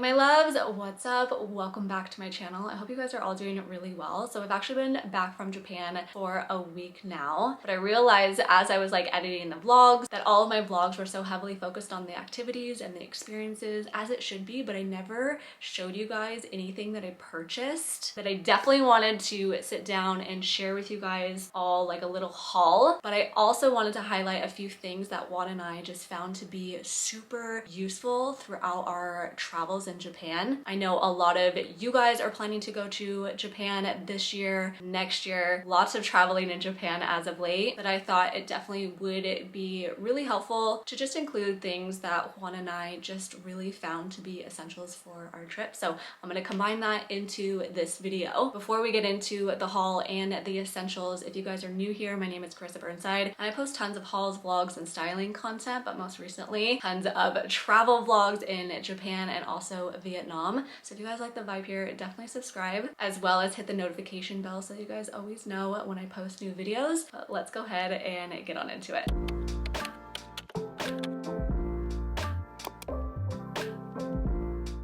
my loves, what's up? Welcome back to my channel. I hope you guys are all doing really well. So I've actually been back from Japan for a week now, but I realized as I was like editing the vlogs that all of my vlogs were so heavily focused on the activities and the experiences, as it should be, but I never showed you guys anything that I purchased that I definitely wanted to sit down and share with you guys all, like a little haul. But I also wanted to highlight a few things that Juan and I just found to be super useful throughout our travels in Japan. I know a lot of you guys are planning to go to Japan this year, next year, lots of traveling in Japan as of late, but I thought it definitely would be really helpful to just include things that Juan and I just really found to be essentials for our trip. So I'm going to combine that into this video. Before we get into the haul and the essentials, if you guys are new here, my name is Carissa Burnside and I post tons of hauls, vlogs, and styling content, but most recently tons of travel vlogs in Japan and also Vietnam. So if you guys like the vibe here, definitely subscribe, as well as hit the notification bell so you guys always know when I post new videos. But let's go ahead and get on into it.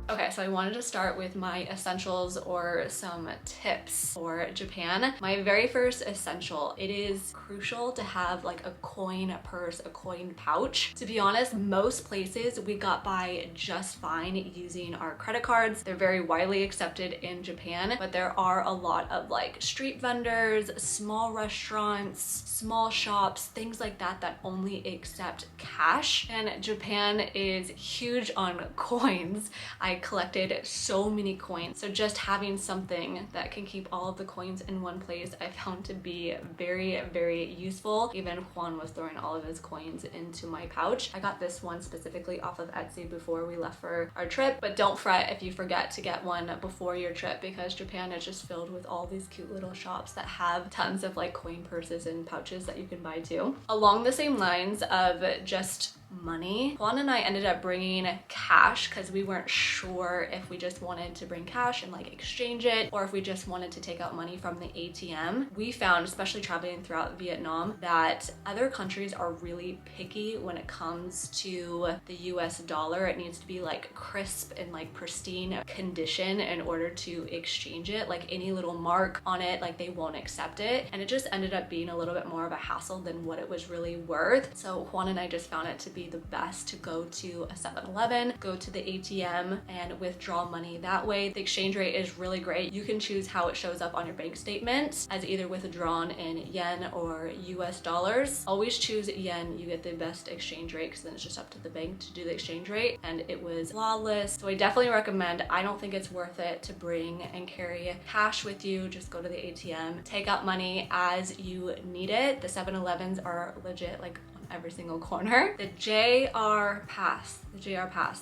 Okay, so I wanted to start with my essentials or some tips for Japan. My very first essential, it is crucial to have like a coin purse, a coin pouch. To be honest, most places we got by just fine using our credit cards. They're very widely accepted in Japan, but there are a lot of like street vendors, small restaurants, small shops, things like that that only accept cash. And Japan is huge on coins. I collected so many coins, so just having something that can keep all of the coins in one place I found to be very, very useful. Even Juan was throwing all of his coins into my pouch. I got this one specifically off of Etsy before we left for our trip, but don't fret if you forget to get one before your trip, because Japan is just filled with all these cute little shops that have tons of like coin purses and pouches that you can buy too. Along the same lines of just money, Juan and I ended up bringing cash because we weren't sure if we just wanted to bring cash and like exchange it, or if we just wanted to take out money from the ATM. We found, especially traveling throughout Vietnam, that other countries are really picky when it comes to the US dollar. It needs to be like crisp and like pristine condition in order to exchange it. Like any little mark on it, like they won't accept it. And it just ended up being a little bit more of a hassle than what it was really worth. So Juan and I just found it to be the best to go to a 7-Eleven, go to the ATM and withdraw money that way. The exchange rate is really great. You can choose how it shows up on your bank statement as either withdrawn in yen or US dollars. Always choose yen, you get the best exchange rate, because then it's just up to the bank to do the exchange rate, and it was flawless. So I definitely recommend. I don't think it's worth it to bring and carry cash with you. Just go to the ATM, take out money as you need it. The 7-Elevens are legit like every single corner. The JR Pass.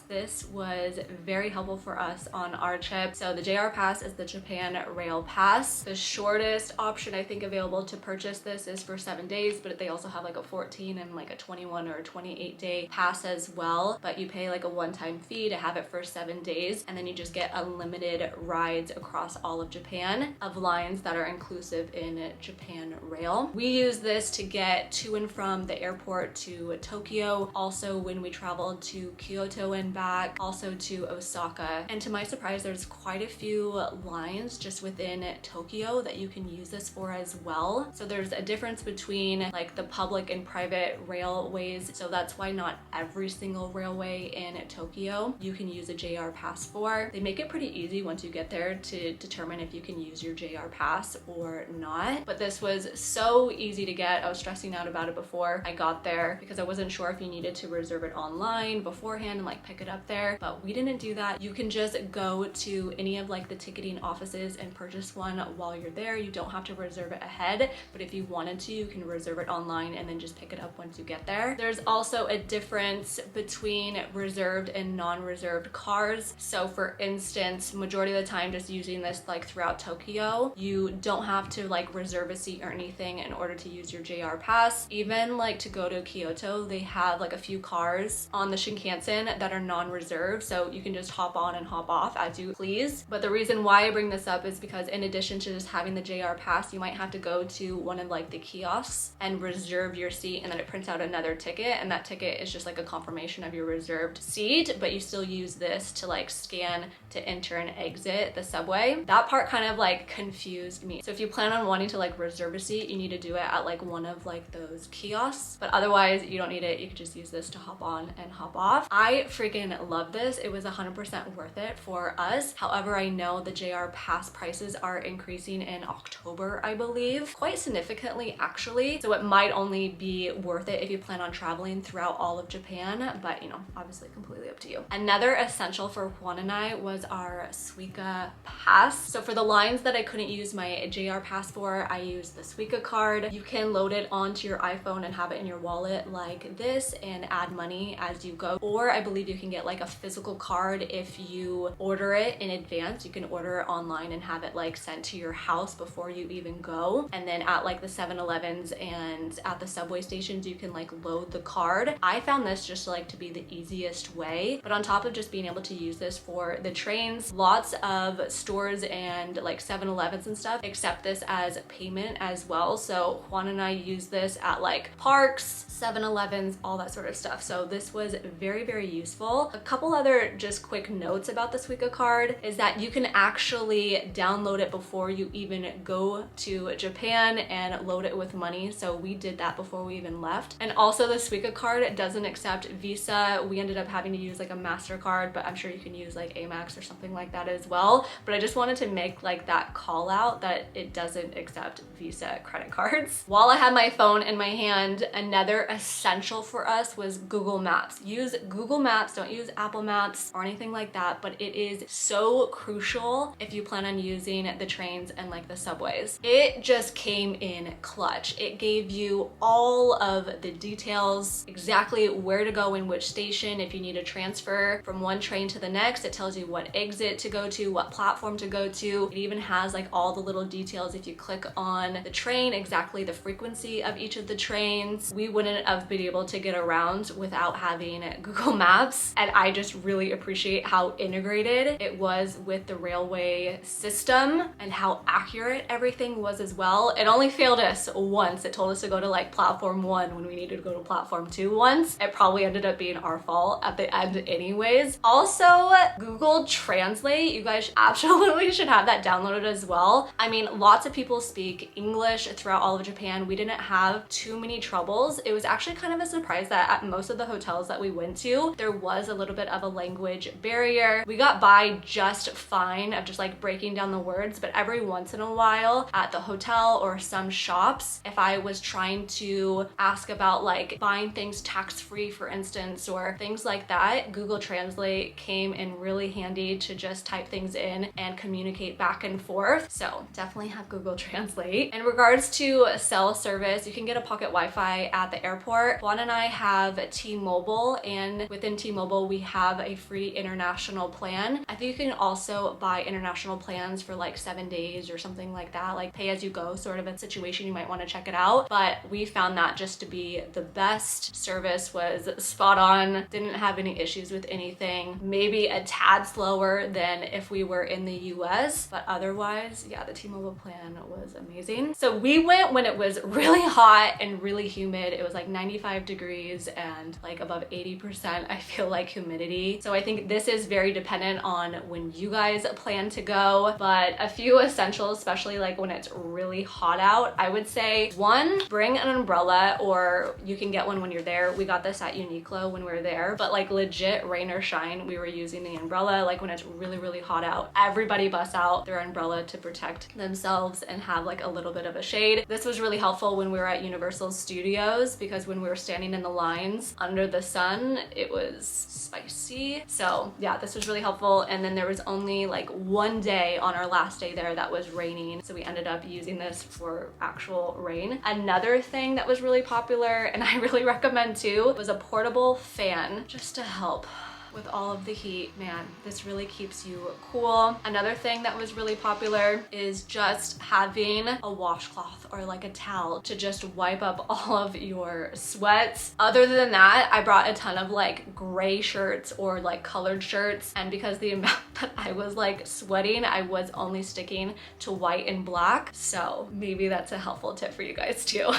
This was very helpful for us on our trip. So the JR Pass is the Japan Rail Pass. The shortest option I think available to purchase this is for 7 days, but they also have like a 14 and like a 21 or a 28 day pass as well. But you pay like a one-time fee to have it for 7 days, and then you just get unlimited rides across all of Japan of lines that are inclusive in Japan Rail. We use this to get to and from the airport to Tokyo, also when we traveled to Kyoto and back, also to Osaka. And to my surprise, there's quite a few lines just within Tokyo that you can use this for as well. So there's a difference between like the public and private railways, so that's why not every single railway in Tokyo you can use a JR Pass for. They make it pretty easy once you get there to determine if you can use your JR Pass or not. But this was so easy to get. I was stressing out about it before I got there because I wasn't sure if you needed to reserve it online beforehand and like pick it up there, but we didn't do that. You can just go to any of like the ticketing offices and purchase one while you're there. You don't have to reserve it ahead, but if you wanted to, you can reserve it online and then just pick it up once you get there. There's also a difference between reserved and non-reserved cars. So for instance, majority of the time just using this like throughout Tokyo, you don't have to like reserve a seat or anything in order to use your JR Pass. Even like to go to Kyoto, they have like a few cars on the Shinkansen pants in that are non-reserved, so you can just hop on and hop off as you please. But the reason why I bring this up is because in addition to just having the JR pass, you might have to go to one of like the kiosks and reserve your seat, and then it prints out another ticket, and that ticket is just like a confirmation of your reserved seat, but you still use this to like scan to enter and exit the subway. That part kind of like confused me. So if you plan on wanting to like reserve a seat, you need to do it at like one of like those kiosks, but otherwise you don't need it. You could just use this to hop on and hop off. I freaking love this. It was 100% worth it for us. However, I know the JR pass prices are increasing in October, I believe, quite significantly actually. So it might only be worth it if you plan on traveling throughout all of Japan, but you know, obviously completely up to you. Another essential for Juan and I was our Suica pass. So for the lines that I couldn't use my JR pass for, I used the Suica card. You can load it onto your iPhone and have it in your wallet like this and add money as you go. Or I believe you can get like a physical card if you order it in advance. You can order it online and have it like sent to your house before you even go. And then at like the 7-Elevens and at the subway stations, you can like load the card. I found this just like to be the easiest way. But on top of just being able to use this for the trains, lots of stores and like 7-Elevens and stuff accept this as payment as well. So Juan and I use this at like parks, 7-Elevens, all that sort of stuff. So this was very, very useful. A couple other just quick notes about the Suica card is that you can actually download it before you even go to Japan and load it with money. So we did that before we even left. And also the Suica card doesn't accept Visa. We ended up having to use like a MasterCard, but I'm sure you can use like Amex or something like that as well. But I just wanted to make like that call out that it doesn't accept Visa credit cards. While I had my phone in my hand, another essential for us was Google Maps. Use Google Maps, don't use Apple Maps or anything like that, but it is so crucial if you plan on using the trains and like the subways. It just came in clutch. It gave you all of the details, exactly where to go in which station. If you need a transfer from one train to the next, it tells you what exit to go to, what platform to go to. It even has like all the little details if you click on the train, exactly the frequency of each of the trains. We wouldn't have been able to get around without having Google Maps, and I just really appreciate how integrated it was with the railway system and how accurate everything was as well. It only failed us once. It told us to go to like platform 1 when we needed to go to platform 2 once. It probably ended up being our fault at the end anyways. Also, Google Translate, you guys absolutely should have that downloaded as well. I mean, lots of people speak English throughout all of Japan. We didn't have too many troubles. It was actually kind of a surprise that at most of the hotels that we went to, there was a little bit of a language barrier. We got by just fine of just like breaking down the words, but every once in a while at the hotel or some shops, if I was trying to ask about like buying things tax-free, for instance, or things like that, Google Translate came in really handy to just type things in and communicate back and forth. So definitely have Google Translate. In regards to cell service, you can get a pocket Wi-Fi at the airport. Juan and I have T-Mobile, and within T-Mobile we have a free international plan. I think you can also buy international plans for like 7 days or something like that, like pay as you go sort of a situation. You might want to check it out, but we found that just to be the best. Service was spot on, didn't have any issues with anything, maybe a tad slower than if we were in the US, but otherwise, yeah, the T-Mobile plan was amazing. So we went when it was really hot and really humid. It was like 95 degrees and like above 80%, I feel like, humidity. So I think this is very dependent on when you guys plan to go, but a few essentials, especially like when it's really hot out, I would say, 1, bring an umbrella, or you can get one when you're there. We got this at Uniqlo when we were there, but like legit rain or shine, we were using the umbrella. Like when it's really, really hot out, everybody busts out their umbrella to protect themselves and have like a little bit of a shade. This was really helpful when we were at Universal Studios, because when we were standing in the lines under the sun, it was spicy. So yeah, this was really helpful. And then there was only like one day on our last day there that was raining, so we ended up using this for actual rain. Another thing that was really popular, and I really recommend too, was a portable fan, just to help with all of the heat, man, this really keeps you cool. Another thing that was really popular is just having a washcloth or like a towel to just wipe up all of your sweats. Other than that, I brought a ton of like gray shirts or like colored shirts, and because the amount that I was like sweating, I was only sticking to white and black, so maybe that's a helpful tip for you guys too.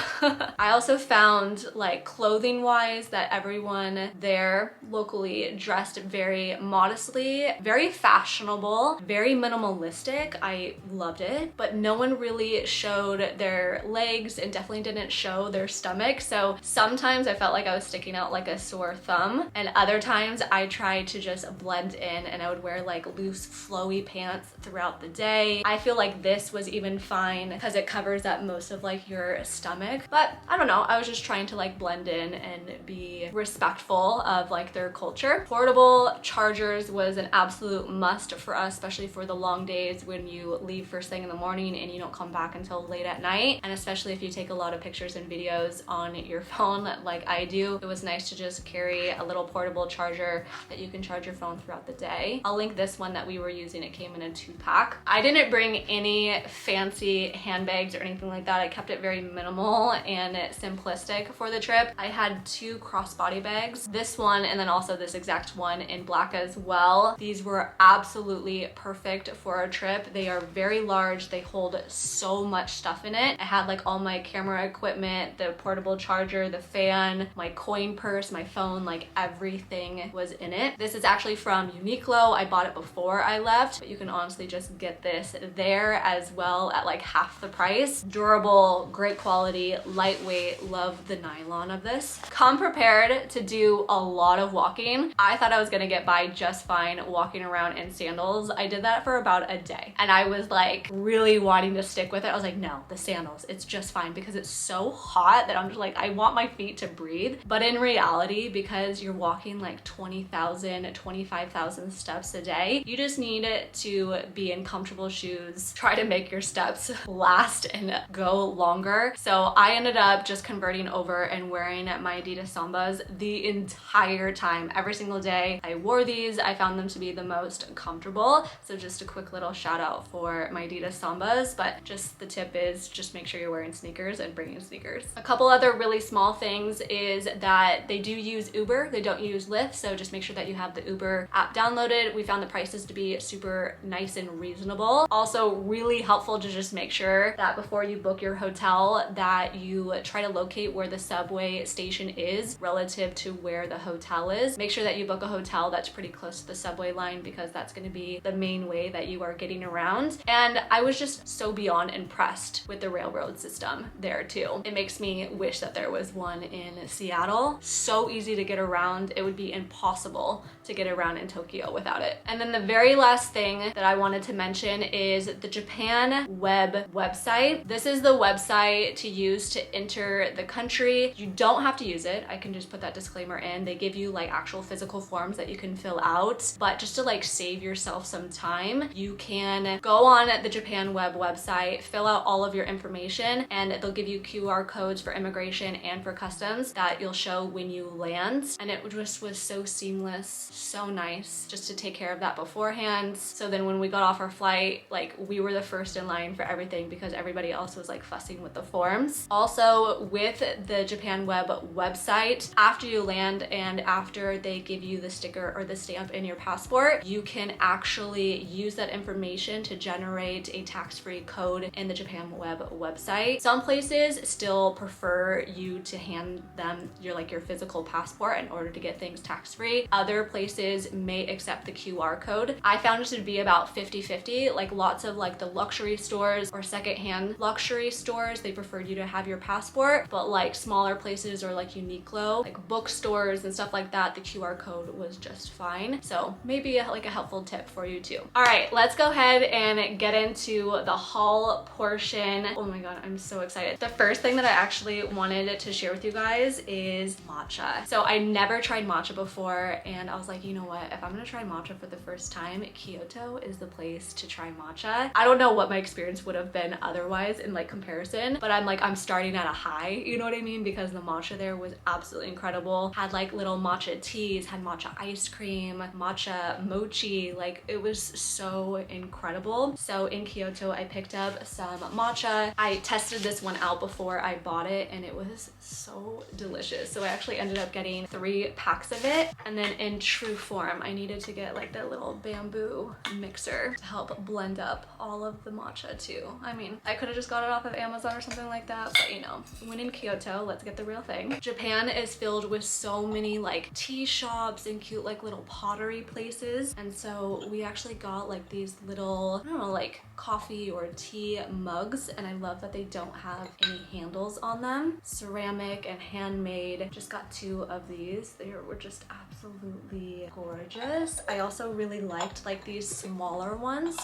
I also found like clothing wise that everyone there locally dressed very modestly, very fashionable, very minimalistic. I loved it, but no one really showed their legs and definitely didn't show their stomach. So sometimes I felt like I was sticking out like a sore thumb, and other times I tried to just blend in and I would wear like loose flowy pants throughout the day. I feel like this was even fine because it covers up most of like your stomach, but I don't know, I was just trying to like blend in and be respectful of like their culture. Portable chargers was an absolute must for us, especially for the long days when you leave first thing in the morning and you don't come back until late at night, and especially if you take a lot of pictures and videos on your phone like I do. It was nice to just carry a little portable charger that you can charge your phone throughout the day. I'll link this one that we were using. It came in a 2-pack. I didn't bring any fancy handbags or anything like that. I kept it very minimal and simplistic for the trip. I had 2 crossbody bags, this one and then also this exact one in black as well. These were absolutely perfect for our trip. They are very large. They hold so much stuff in it. I had like all my camera equipment, the portable charger, the fan, my coin purse, my phone, like everything was in it. This is actually from Uniqlo. I bought it before I left, but you can honestly just get this there as well at like half the price. Durable, great quality, lightweight, love the nylon of this. Come prepared to do a lot of walking. I thought I was gonna get by just fine walking around in sandals. I did that for about a day and I was like really wanting to stick with it. I was like, no, the sandals, it's just fine, because it's so hot that I'm just like, I want my feet to breathe. But in reality, because you're walking like 20,000, 25,000 steps a day, you just need to be in comfortable shoes, try to make your steps last and go longer. So I ended up just converting over and wearing my Adidas Sambas the entire time. Every single day I wore these. I found them to be the most comfortable. So just a quick little shout out for my Adidas Sambas, but just the tip is just make sure you're wearing sneakers and bringing sneakers. A couple other really small things is that they do use Uber. They don't use Lyft. So just make sure that you have the Uber app downloaded. We found the prices to be super nice and reasonable. Also really helpful to just make sure that before you book your hotel that you try to locate where the subway station is relative to where the hotel is. Make sure that you book a hotel that's pretty close to the subway line, because that's going to be the main way that you are getting around. And I was just so beyond impressed with the railroad system there too. It makes me wish that there was one in Seattle. So easy to get around. It would be impossible to get around in Tokyo without it. And then the very last thing that I wanted to mention is the Japan website. This is the website to use to enter the country. You don't have to use it. I can just put that disclaimer in. They give you like actual physical forms that you can fill out, but just to like save yourself some time, you can go on the Japan website, fill out all of your information, and they'll give you QR codes for immigration and for customs that you'll show when you land. And it just was so seamless, so nice just to take care of that beforehand. So then when we got off our flight, like we were the first in line for everything because everybody else was like fussing with the forms. Also with the Japan website, after you land and after they give you the sticker or the stamp in your passport, you can actually use that information to generate a tax-free code in the Japan website. Some places still prefer you to hand them your physical passport in order to get things tax-free. Other places may accept the QR code. I found it to be about 50-50. Like lots of like the luxury stores or secondhand luxury stores, they preferred you to have your passport, but like smaller places or like Uniqlo, like bookstores and stuff like that, the QR code was just fine. So maybe like a helpful tip for you too. All right, let's go ahead and get into the haul portion. Oh my God, I'm so excited. The first thing that I actually wanted to share with you guys is matcha. So I never tried matcha before, and I was like, you know what, if I'm gonna try matcha for the first time, Kyoto is the place to try matcha. I don't know what my experience would have been otherwise in like comparison, but I'm starting at a high, you know what I mean? Because the matcha there was absolutely incredible. Had like little matcha teas, had matcha matcha ice cream, matcha mochi. Like, it was so incredible. So in Kyoto, I picked up some matcha. I tested this one out before I bought it and it was so delicious. So I actually ended up getting 3 packs of it. And then in true form, I needed to get like that little bamboo mixer to help blend up all of the matcha too. I mean, I could have just got it off of Amazon or something like that, but you know, when in Kyoto, let's get the real thing. Japan is filled with so many like tea shops and cute like little pottery places. And so we actually got like these little, I don't know, like coffee or tea mugs, and I love that they don't have any handles on them. Ceramic and handmade. Just got 2 of these. They were just absolutely gorgeous. I also really liked like these smaller ones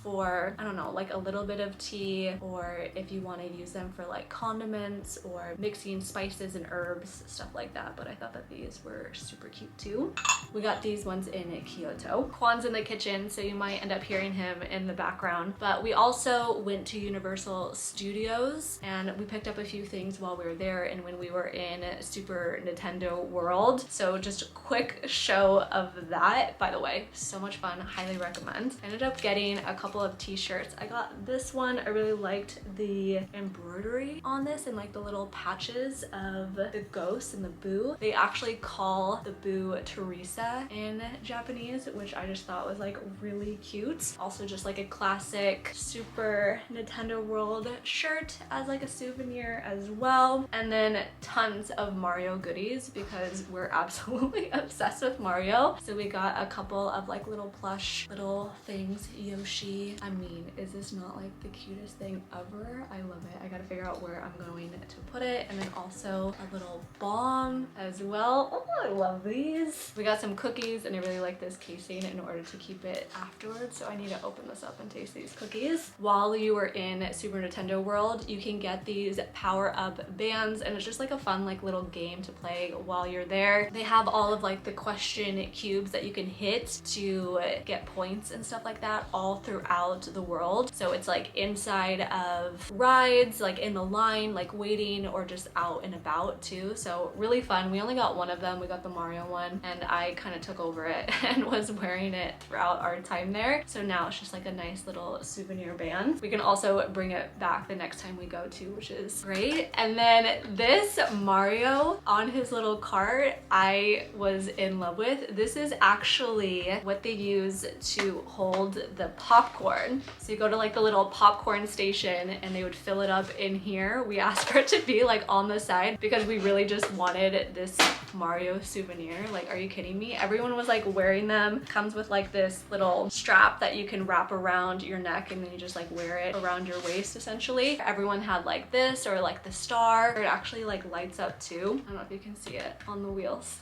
for, I don't know, like a little bit of tea, or if you want to use them for like condiments or mixing spices and herbs, stuff like that. But I thought that these were super cute too. We got these ones in Kyoto. Kwan's in the kitchen, so you might end up hearing him in the background. But we also went to Universal Studios and we picked up a few things while we were there and when we were in Super Nintendo World. So just a quick show of that. By the way, so much fun, highly recommend. I ended up getting a couple of t-shirts. I got this one. I really liked the embroidery on this and like the little patches of the ghost and the boo. They actually call the boo Carissa in Japanese, which I just thought was like really cute. Also just like a classic Super Nintendo World shirt as like a souvenir as well. And then tons of Mario goodies because we're absolutely obsessed with Mario. So we got a couple of like little plush little things. Yoshi. I mean, is this not like the cutest thing ever? I love it. I gotta figure out where I'm going to put it. And then also a little bomb as well. Oh, I love these. We got some cookies and I really like this casing in order to keep it afterwards. So I need to open this up and taste these cookies. While you were in Super Nintendo World, you can get these power-up bands and it's just like a fun like little game to play while you're there. They have all of like the question cubes that you can hit to get points and stuff like that all throughout the world. So it's like inside of rides, like in the line, like waiting, or just out and about too. So really fun. We only got one of them. We got the Mario one and I kind of took over it and was wearing it throughout our time there. So now it's just like a nice little souvenir band. We can also bring it back the next time we go to, which is great. And then this Mario on his little cart, I was in love with. This is actually what they use to hold the popcorn. So you go to like the little popcorn station and they would fill it up in here. We asked for it to be like on the side because we really just wanted this Mario souvenir. Like, are you kidding me? Everyone was like wearing them. Comes with like this little strap that you can wrap around your neck and then you just like wear it around your waist essentially. Everyone had like this or like the star. It actually like lights up too. I don't know if you can see it on the wheels.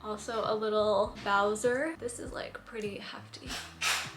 Also a little Bowser. This is like pretty hefty.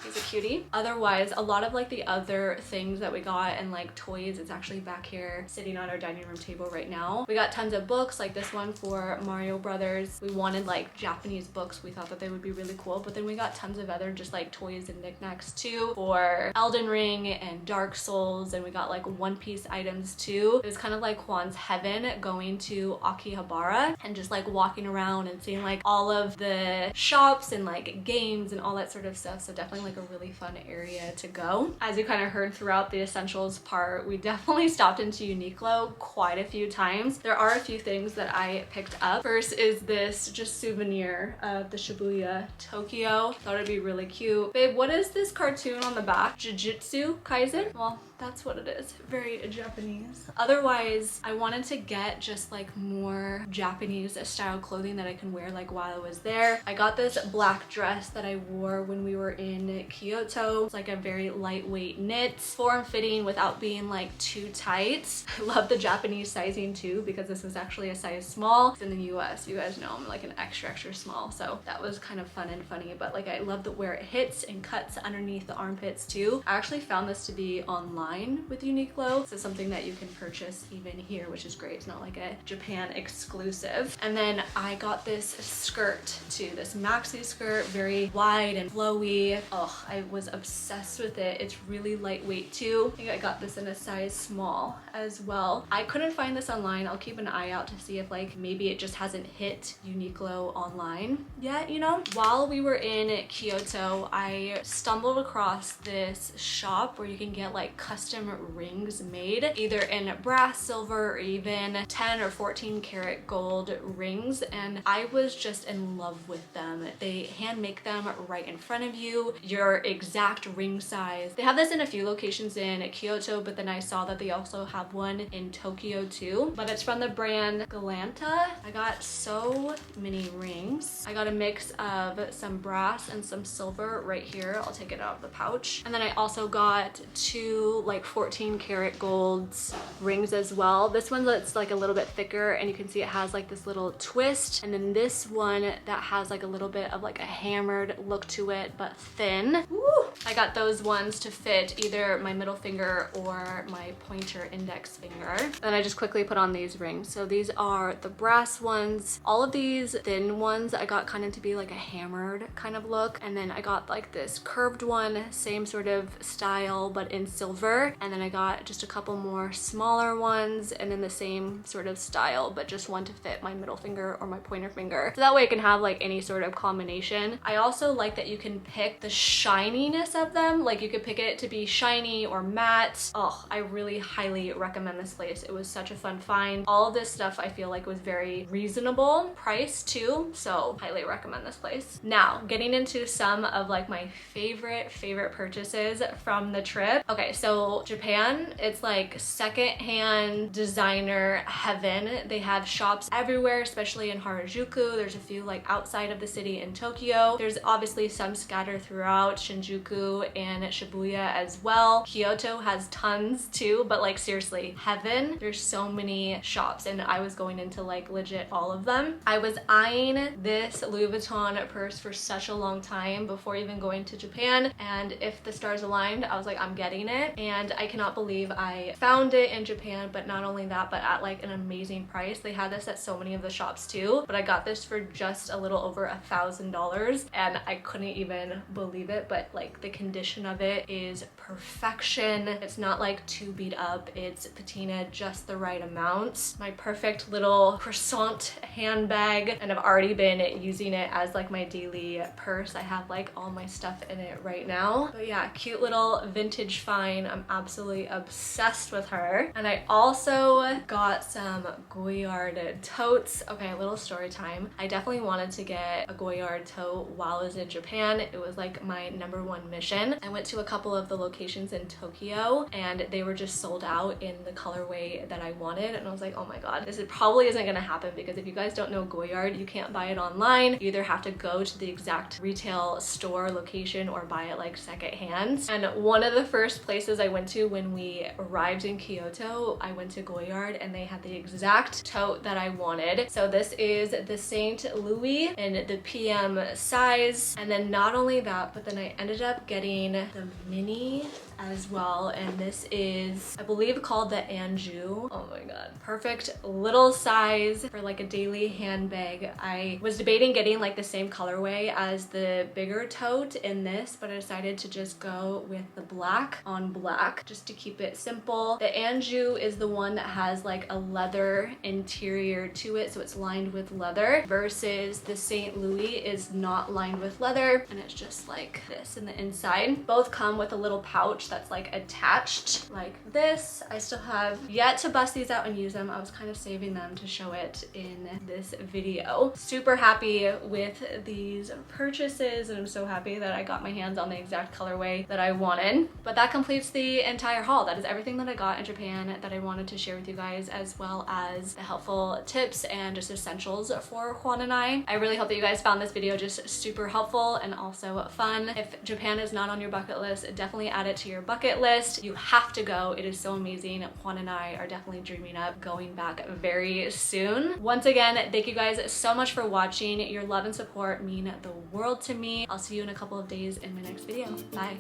He's a cutie. Otherwise, a lot of like the other things that we got and like toys, it's actually back here sitting on our dining room table right now. We got tons of books, like this one for Mario Brothers. We wanted like Japanese books. We thought that they would be really cool, but then we got tons of other just like toys and knickknacks too for Elden Ring and Dark Souls, and we got like One Piece items too. It was kind of like Juan's heaven going to Akihabara and just like walking around and seeing like all of the shops and like games and all that sort of stuff. So definitely like a really fun area to go. As you kind of heard throughout the essentials part, we definitely stopped into Uniqlo quite a few times. There are a few things that I picked up. First is this just souvenir of the Shibuya Tokyo. Thought it'd be really cute. Babe, what is this cartoon on the back? Jujutsu Kaisen? Well, that's what it is. Very Japanese. Otherwise, I wanted to get just like more Japanese style clothing that I can wear like while I was there. I got this black dress that I wore when we were in Kyoto. It's like a very lightweight knit, form-fitting without being like too tight. I love the Japanese sizing too because this was actually a size small. It's in the US. You guys know I'm like an extra small, so that was kind of fun and funny. But like I love where it hits and cuts underneath the armpits too. I actually found this to be online with Uniqlo, so something that you can purchase even here, which is great. It's not like a Japan exclusive. And then I got this skirt too, this maxi skirt, very wide and flowy. Oh, I was obsessed with it. It's really lightweight too. I think I got this in a size small as well. I couldn't find this online. I'll keep an eye out to see if like maybe it just hasn't hit Uniqlo online yet, you know? While we were in Kyoto, I stumbled across this shop where you can get like custom rings made, either in brass, silver, or even 10 or 14 karat gold rings, and I was just in love with them. They hand make them right in front of you, your exact ring size. They have this in a few locations in Kyoto, but then I saw that they also have one in Tokyo too, but it's from the brand Galanta. I got so many rings. I got a mix of some brass and some silver right here. I'll take it out of the pouch. And then I also got two like 14 karat golds rings as well. This one that's like a little bit thicker, and you can see it has like this little twist, and then this one that has like a little bit of like a hammered look to it but thin. Woo! I got those ones to fit either my middle finger or my pointer index finger. Then I just quickly put on these rings. So these are the brass ones. All of these thin ones I got kind of to be like a hammered kind of look, and then I got like this curved one, same sort of style but in silver, and then I got just a couple more smaller ones and then the same sort of style but just one to fit my middle finger or my pointer finger, so that way I can have like any sort of combination. I also like that you can pick the shininess of them, like you could pick it to be shiny or matte. Oh, I really highly recommend this place. It was such a fun find. All of this stuff I feel like was very reasonable price too, so highly recommend this place. Now getting into some of like my favorite purchases from the trip. Okay, so Japan, it's like secondhand designer heaven. They have shops everywhere, especially in Harajuku. There's a few like outside of the city in Tokyo. There's obviously some scattered throughout Shinjuku and Shibuya as well. Kyoto has tons too, but like seriously, heaven. There's so many shops, and I was going into like legit all of them. I was eyeing this Louis Vuitton purse for such a long time before even going to Japan, and if the stars aligned, I was like, I'm getting it, and I cannot believe I found it in Japan. But not only that, but at like an amazing price. They had this at so many of the shops too, but I got this for just a little over $1,000, and I couldn't even believe it. But like the condition of it is perfection. It's not like too beat up, it's patina just the right amount. My perfect little croissant handbag, and I've already been using it as like my daily purse. I have like all my stuff in it right now. But yeah, cute little vintage find. I'm absolutely obsessed with her. And I also got some Goyard totes. Okay, a little story time. I definitely wanted to get a Goyard tote while I was in Japan. It was like my #1 mission. I went to a couple of the locations in Tokyo, and they were just sold out in the colorway that I wanted, and I was like, oh my god, this probably isn't gonna happen, because if you guys don't know Goyard, you can't buy it online. You either have to go to the exact retail store location or buy it like secondhand. And one of the first places I went to when we arrived in Kyoto, I went to Goyard, and they had the exact tote that I wanted. So this is the St. Louis in the PM size, and then not only that, but then I ended up getting the mini as well, and this is, I believe, called the Anju. Oh my god, perfect little size for like a daily handbag. I was debating getting like the same colorway as the bigger tote in this, but I decided to just go with the black on black just to keep it simple. The Anju is the one that has like a leather interior to it, so it's lined with leather, versus the St. Louis is not lined with leather, and it's just like this in the inside. Both come with a little pouch that's like attached like this. I still have yet to bust these out and use them. I was kind of saving them to show it in this video. Super happy with these purchases, and I'm so happy that I got my hands on the exact colorway that I wanted. But that completes the entire haul. That is everything that I got in Japan that I wanted to share with you guys, as well as the helpful tips and just essentials for Juan and I. I really hope that you guys found this video just super helpful and also fun. If Japan is not on your bucket list, definitely add it to your bucket list. You have to go. It is so amazing. Juan and I are definitely dreaming up going back very soon. Once again, thank you guys so much for watching. Your love and support mean the world to me. I'll see you in a couple of days in my next video. Bye.